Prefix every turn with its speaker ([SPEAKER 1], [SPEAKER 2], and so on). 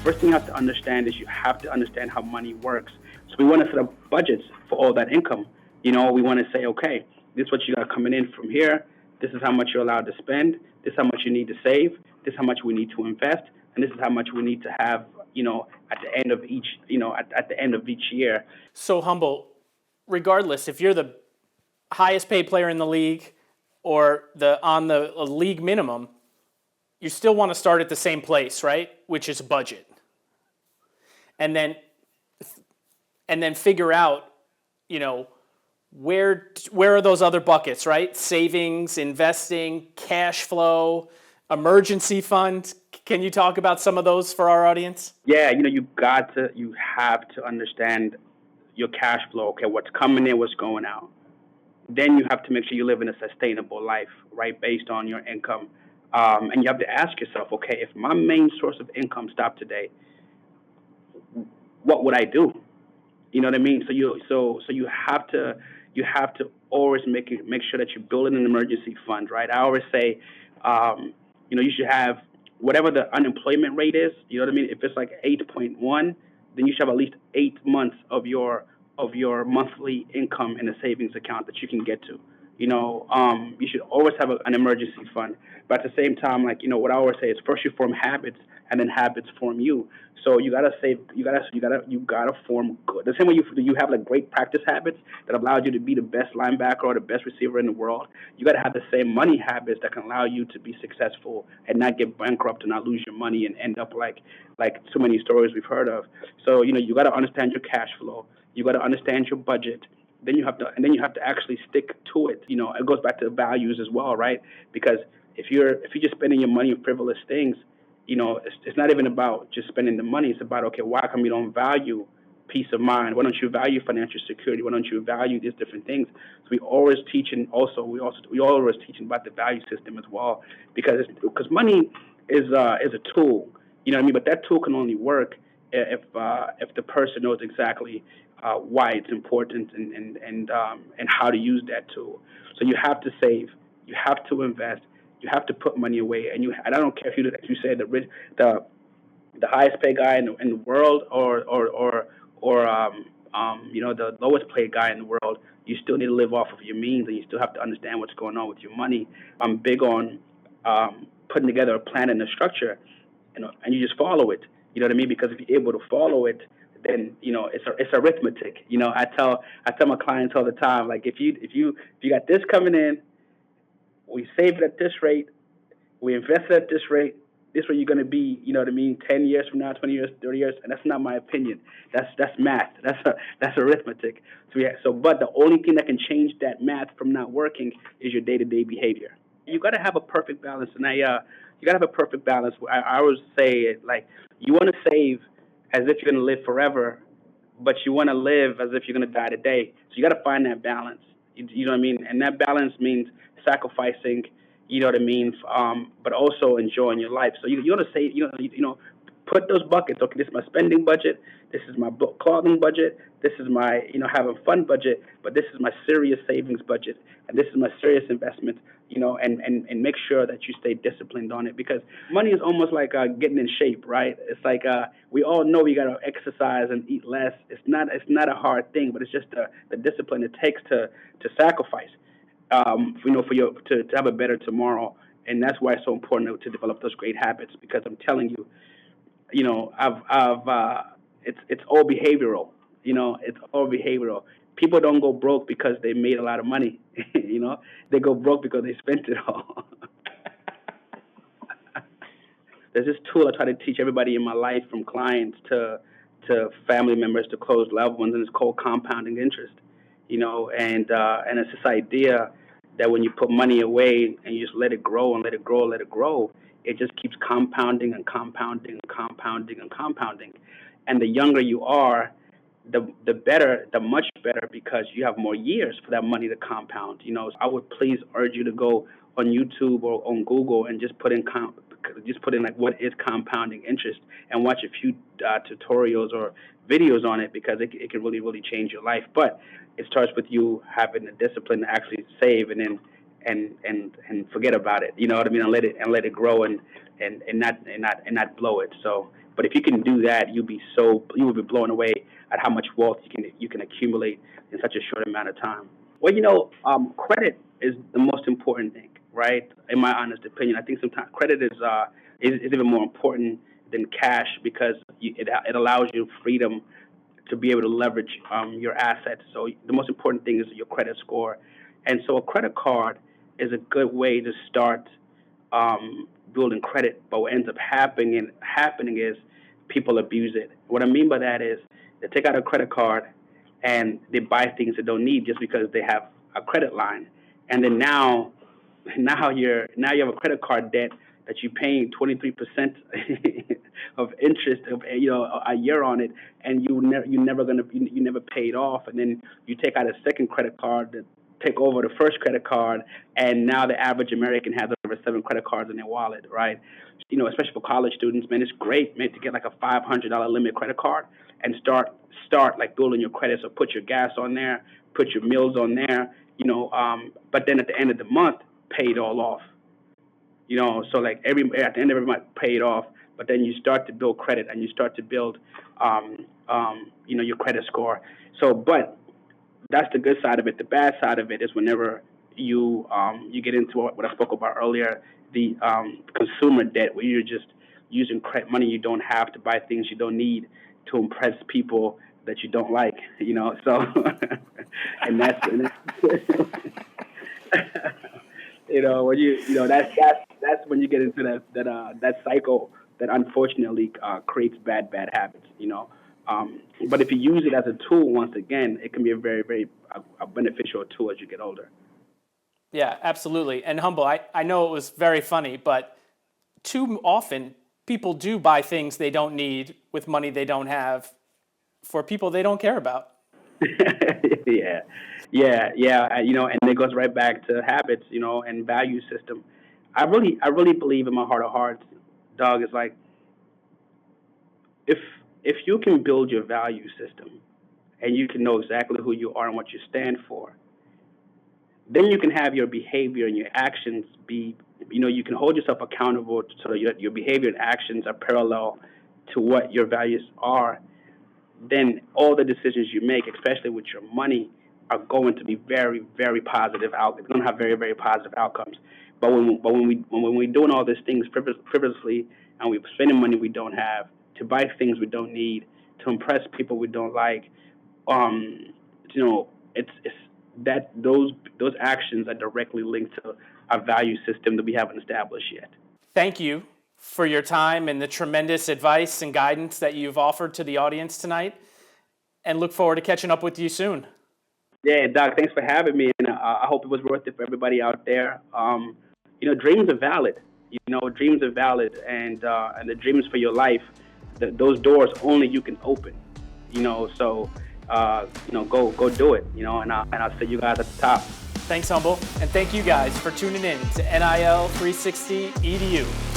[SPEAKER 1] First thing you have to understand is you have to understand how money works. So we want to set up budgets for all that income. We want to say, okay, this is what you got coming in from here. This is how much you're allowed to spend. This is how much you need to save. This is how much we need to invest, and this is how much we need to have, at the end of each, at the end of each year.
[SPEAKER 2] So Humble, regardless, if you're the highest paid player in the league or on the league minimum, you still want to start at the same place, right? Which is budget. And then figure out, where are those other buckets, right? Savings, investing, cash flow, emergency fund. Can you talk about some of those for our audience?
[SPEAKER 1] Yeah, you have to understand your cash flow. Okay, what's coming in, what's going out. Then you have to make sure you live in a sustainable life, right, based on your income. And you have to ask yourself, okay, if my main source of income stopped today, what would I do? You know what I mean? So you have to always make sure that you build an emergency fund, right? I always say, you should have whatever the unemployment rate is. You know what I mean? If it's like 8.1, then you should have at least 8 months of your monthly income in a savings account that you can get to. You should always have an emergency fund. But at the same time, what I always say is first you form habits, and then habits form you. So you gotta save. You gotta form good. The same way you have great practice habits that allowed you to be the best linebacker or the best receiver in the world. You gotta have the same money habits that can allow you to be successful and not get bankrupt and not lose your money and end up like so many stories we've heard of. So you gotta understand your cash flow. You gotta understand your budget. Then you have to actually stick to it. It goes back to values as well, right? Because if you're just spending your money on frivolous things, it's not even about just spending the money. It's about, okay, why come you don't value peace of mind? Why don't you value financial security? Why don't you value these different things? So we always teaching about the value system as well, because money is a tool. You know what I mean? But that tool can only work if the person knows exactly why it's important and how to use that tool. So you have to save, you have to invest, you have to put money away, and I don't care if you say the highest paid guy in the world or the lowest paid guy in the world. You still need to live off of your means, and you still have to understand what's going on with your money. I'm big on putting together a plan and a structure, and you just follow it. You know what I mean? Because if you're able to follow it, then it's arithmetic. I tell my clients all the time, if you got this coming in, we save it at this rate, we invest it at this rate, this is where you're going to be, 10 years from now, 20 years, 30 years, and that's not my opinion. That's math. That's arithmetic. But the only thing that can change that math from not working is your day-to-day behavior. You got to have a perfect balance, and you got to have a perfect balance. I always say you want to save as if you're going to live forever, but you want to live as if you're going to die today. So you got to find that balance. You know what I mean? And that balance means sacrificing, you know what I mean, but also enjoying your life. So you want to say, put those buckets. Okay, this is my spending budget. This is my clothing budget. This is my, having fun budget. But this is my serious savings budget, and this is my serious investment. And make sure that you stay disciplined on it, because money is almost like getting in shape, right? It's like we all know we got to exercise and eat less. It's not a hard thing, but it's just the discipline it takes to sacrifice. To have a better tomorrow. And that's why it's so important to develop those great habits, because I'm telling you, it's all behavioral. It's all behavioral. People don't go broke because they made a lot of money. They go broke because they spent it all. There's this tool I try to teach everybody in my life, from clients to family members to close loved ones, and it's called compounding interest. And it's this idea that when you put money away and you just let it grow and let it grow, it just keeps compounding and compounding and compounding and compounding. And the younger you are, the better, the much better, because you have more years for that money to compound. I would please urge you to go on YouTube or on Google and just put in what is compounding interest, and watch a few tutorials or videos on it, because it can really, really change your life. But it starts with you having the discipline to actually save, and then and forget about it. You know what I mean? And let it grow and not blow it. So But if you can do that, you will be blown away at how much wealth you can accumulate in such a short amount of time. Well, credit is the most important thing, right? In my honest opinion, I think sometimes credit is even more important than cash because it allows you freedom to be able to leverage your assets. So the most important thing is your credit score, and so a credit card is a good way to start building credit. But what ends up happening is people abuse it. What I mean by that is they take out a credit card and they buy things they don't need just because they have a credit line, and then now you have a credit card debt that you're paying 23% of interest of a year on it, and you never paid off, and then you take out a second credit card to take over the first credit card, and now the average American has over 7 credit cards in their wallet, right? Especially for college students, man, it's great, man, to get like a $500 limit credit card and start like building your credit. So put your gas on there, put your meals on there, but then at the end of the month, pay it all off. So like at the end of every month, pay it off. But then you start to build credit and you start to build, your credit score. So, but that's the good side of it. The bad side of it is whenever you get into what I spoke about earlier, the consumer debt, where you're just using credit money you don't have to buy things you don't need to impress people that you don't like. So and that's when that's when you get into that cycle that unfortunately creates bad habits. But if you use it as a tool, once again, it can be a very, very beneficial tool as you get older.
[SPEAKER 2] Yeah, absolutely. And Humble, I know it was very funny, but too often people do buy things they don't need with money they don't have for people they don't care about.
[SPEAKER 1] Yeah. And it goes right back to habits, and value system. I really believe in my heart of hearts, Doug, is like if you can build your value system and you can know exactly who you are and what you stand for, then you can have your behavior and your actions be, you can hold yourself accountable so that your behavior and actions are parallel to what your values are. Then all the decisions you make, especially with your money, are going to be very, very positive outcomes. It's going to have very, very positive outcomes. But when we're doing all these things frivolously and we're spending money we don't have to buy things we don't need, to impress people we don't like, it's that those actions are directly linked to a value system that we haven't established yet.
[SPEAKER 2] Thank you for your time and the tremendous advice and guidance that you've offered to the audience tonight, and look forward to catching up with you soon.
[SPEAKER 1] Yeah, Doc, thanks for having me, and I hope it was worth it for everybody out there. Dreams are valid. Dreams are valid, and the dreams for your life, those doors only you can open. So go do it. And I'll see you guys at the top.
[SPEAKER 2] Thanks, Humble, and thank you guys for tuning in to NIL 360 EDU.